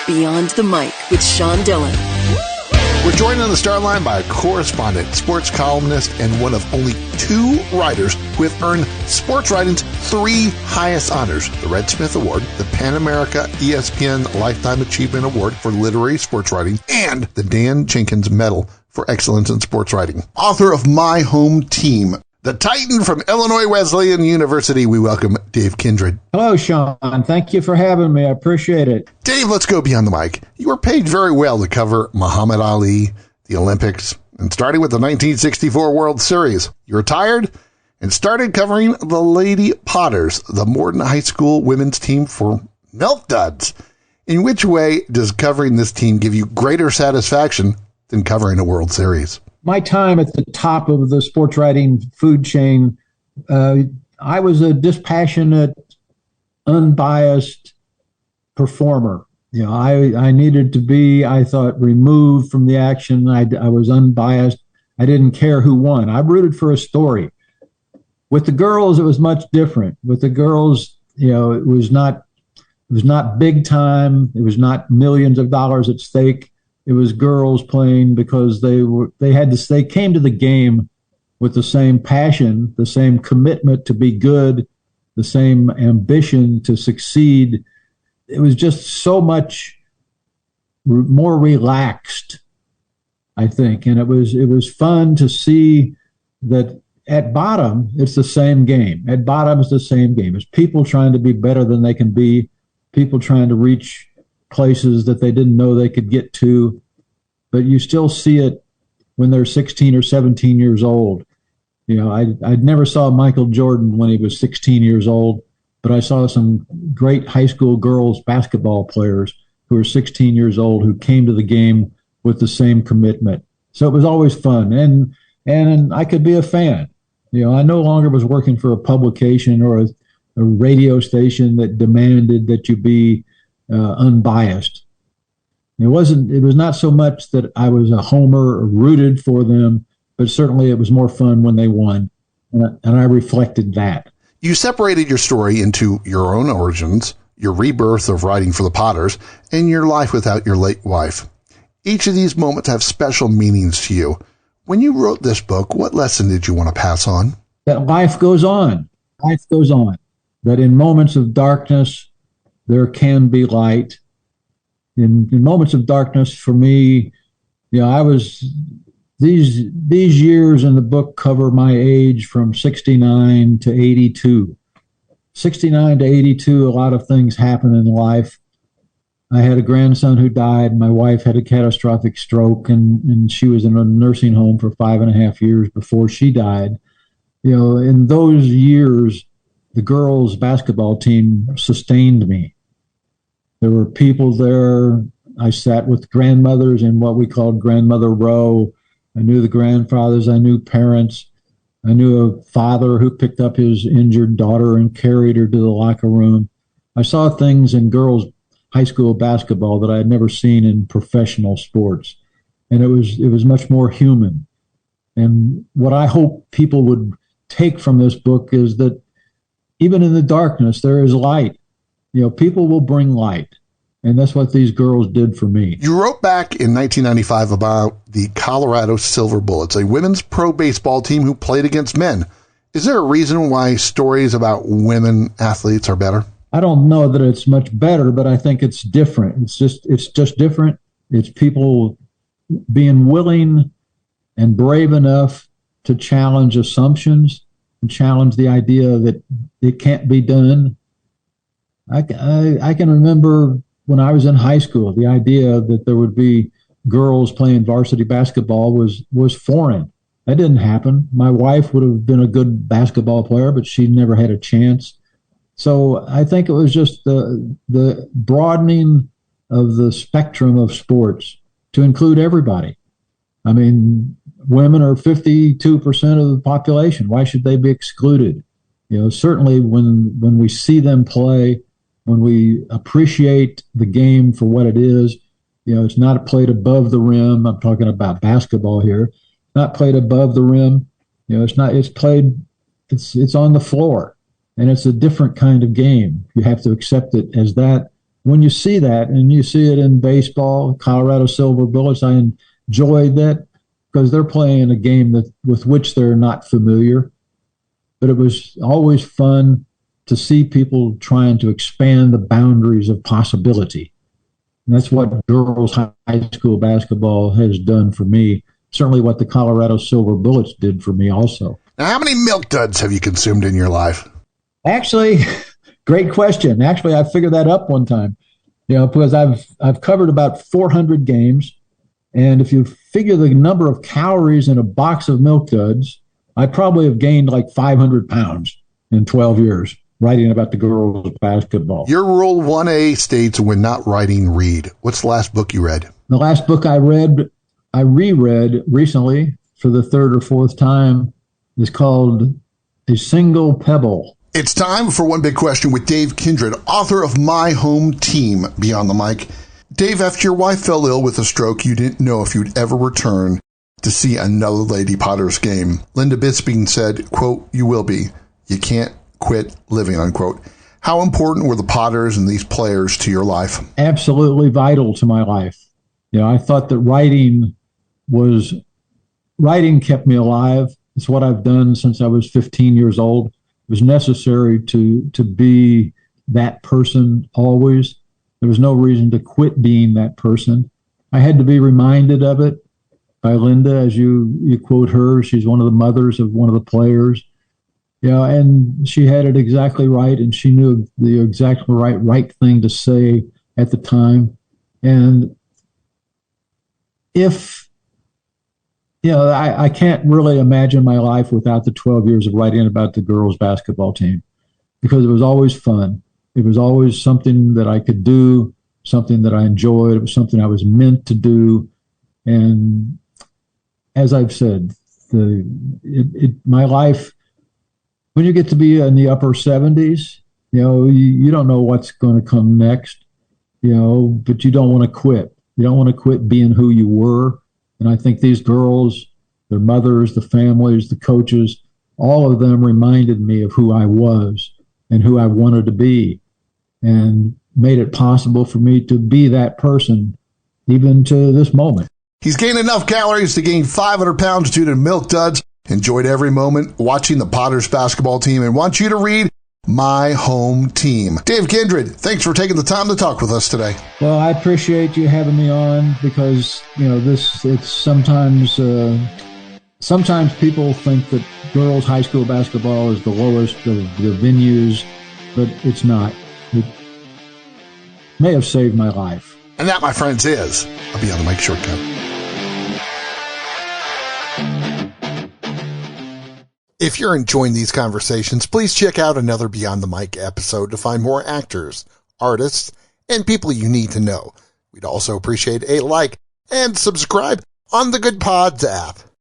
Beyond the Mic with Sean Dillon. We're joined on the Starline by a correspondent, sports columnist, and one of only 2 writers who have earned sports writing's 3 highest honors: the Red Smith Award, the Pan America ESPN Lifetime Achievement Award for literary sports writing, and the Dan Jenkins Medal for excellence in sports writing. Author of My Home Team, the Titan from Illinois Wesleyan University, we welcome Dave Kindred. Hello, Sean. Thank you for having me. I appreciate it. Dave, let's go beyond the mic. You were paid very well to cover Muhammad Ali, the Olympics, and starting with the 1964 World Series. You retired and started covering the Lady Potters, the Morton High School women's team for Milk Duds. In which way does covering this team give you greater satisfaction than covering a World Series? My time at the top of the sports writing food chain, I was a dispassionate, unbiased performer. You know, I needed to be, I thought, removed from the action. I was unbiased. I didn't care who won. I rooted for a story. With the girls, it was much different. With the girls, you know, it was not big time. It was not millions of dollars at stake. It was girls playing because they came to the game with the same passion, the same commitment to be good, the same ambition to succeed. It was just so much more relaxed, I think. And it was fun to see that at bottom, it's the same game. At bottom, it's the same game. It's people trying to be better than they can be, people trying to reach places that they didn't know they could get to, but you still see it when they're 16 or 17 years old. You know, I never saw Michael Jordan when he was 16 years old, but I saw some great high school girls basketball players who were 16 years old who came to the game with the same commitment. So it was always fun, and I could be a fan. You know, I no longer was working for a publication or a radio station that demanded that you be unbiased. It was not so much that I was a homer or rooted for them, but certainly it was more fun when they won, and I reflected that. You separated your story into your own origins, your rebirth of writing for the Potters, and your life without your late wife. Each of these moments have special meanings to you. When you wrote this book, what lesson did you want to pass on? That life goes on. Life goes on. That in moments of darkness, there can be light. In moments of darkness, for me, you know, I was these years in the book cover my age from 69 to 82. 69 to 82, a lot of things happen in life. I had a grandson who died. My wife had a catastrophic stroke, and she was in a nursing home for 5.5 years before she died. You know, in those years, the girls' basketball team sustained me. There were people there. I sat with grandmothers in what we called grandmother row. I knew the grandfathers. I knew parents. I knew a father who picked up his injured daughter and carried her to the locker room. I saw things in girls' high school basketball that I had never seen in professional sports. And it was much more human. And what I hope people would take from this book is that even in the darkness, there is light. You know, people will bring light. And that's what these girls did for me. You wrote back in 1995 about the Colorado Silver Bullets, a women's pro baseball team who played against men. Is there a reason why stories about women athletes are better? I don't know that it's much better, but I think it's different. It's just different. It's people being willing and brave enough to challenge assumptions and challenge the idea that it can't be done. I can remember when I was in high school, the idea that there would be girls playing varsity basketball was foreign. That didn't happen. My wife would have been a good basketball player, but she never had a chance. So I think it was just the broadening of the spectrum of sports to include everybody. I mean, women are 52% of the population. Why should they be excluded? You know, certainly when we see them play, when we appreciate the game for what it is, you know, it's not played above the rim. I'm talking about basketball here. Not played above the rim. You know, it's on the floor. And it's a different kind of game. You have to accept it as that. when you see that, and you see it in baseball, Colorado Silver Bullets, I enjoyed that because they're playing a game with which they're not familiar. But it was always fun to see people trying to expand the boundaries of possibility. And that's what girls' high school basketball has done for me. Certainly what the Colorado Silver Bullets did for me also. Now, how many Milk Duds have you consumed in your life? Actually, great question. Actually, I figured that up one time, because I've covered about 400 games. And if you figure the number of calories in a box of Milk Duds, I probably have gained like 500 pounds in 12 years writing about the girls' basketball. Your Rule 1A states when not writing, read. What's the last book you read? The last book I reread recently for the third or fourth time is called A Single Pebble. It's time for One Big Question with Dave Kindred, author of My Home Team, Beyond the Mic. Dave, after your wife fell ill with a stroke, you didn't know if you'd ever return to see another Lady Potters game. Linda Bisping said, quote, "You will be. You can't quit living," unquote. How important were the Potters and these players to your life? Absolutely vital to my life. I thought that writing kept me alive. It's what I've done since I was 15 years old. It was necessary to be that person always. There was no reason to quit being that person. I had to be reminded of it by Linda, as you quote her. She's one of the mothers of one of the players. And she had it exactly right, and she knew the exactly right thing to say at the time. And I can't really imagine my life without the 12 years of writing about the girls' basketball team, because it was always fun. It was always something that I could do, something that I enjoyed. It was something I was meant to do. And as I've said, my life, when you get to be in the upper 70s, you don't know what's going to come next, but you don't want to quit. You don't want to quit being who you were. And I think these girls, their mothers, the families, the coaches, all of them reminded me of who I was and who I wanted to be, and made it possible for me to be that person even to this moment. He's gained enough calories to gain 500 pounds due to Milk Duds. Enjoyed every moment watching the Potters basketball team and wants you to read My Home Team. Dave Kindred, thanks for taking the time to talk with us today. Well, I appreciate you having me on, because, it's sometimes people think that girls' high school basketball is the lowest of the venues, but it's not. It may have saved my life. And that, my friends, is a Beyond the Mic shortcut. If you're enjoying these conversations, please check out another Beyond the Mic episode to find more actors, artists, and people you need to know. We'd also appreciate a like and subscribe on the Good Pods app.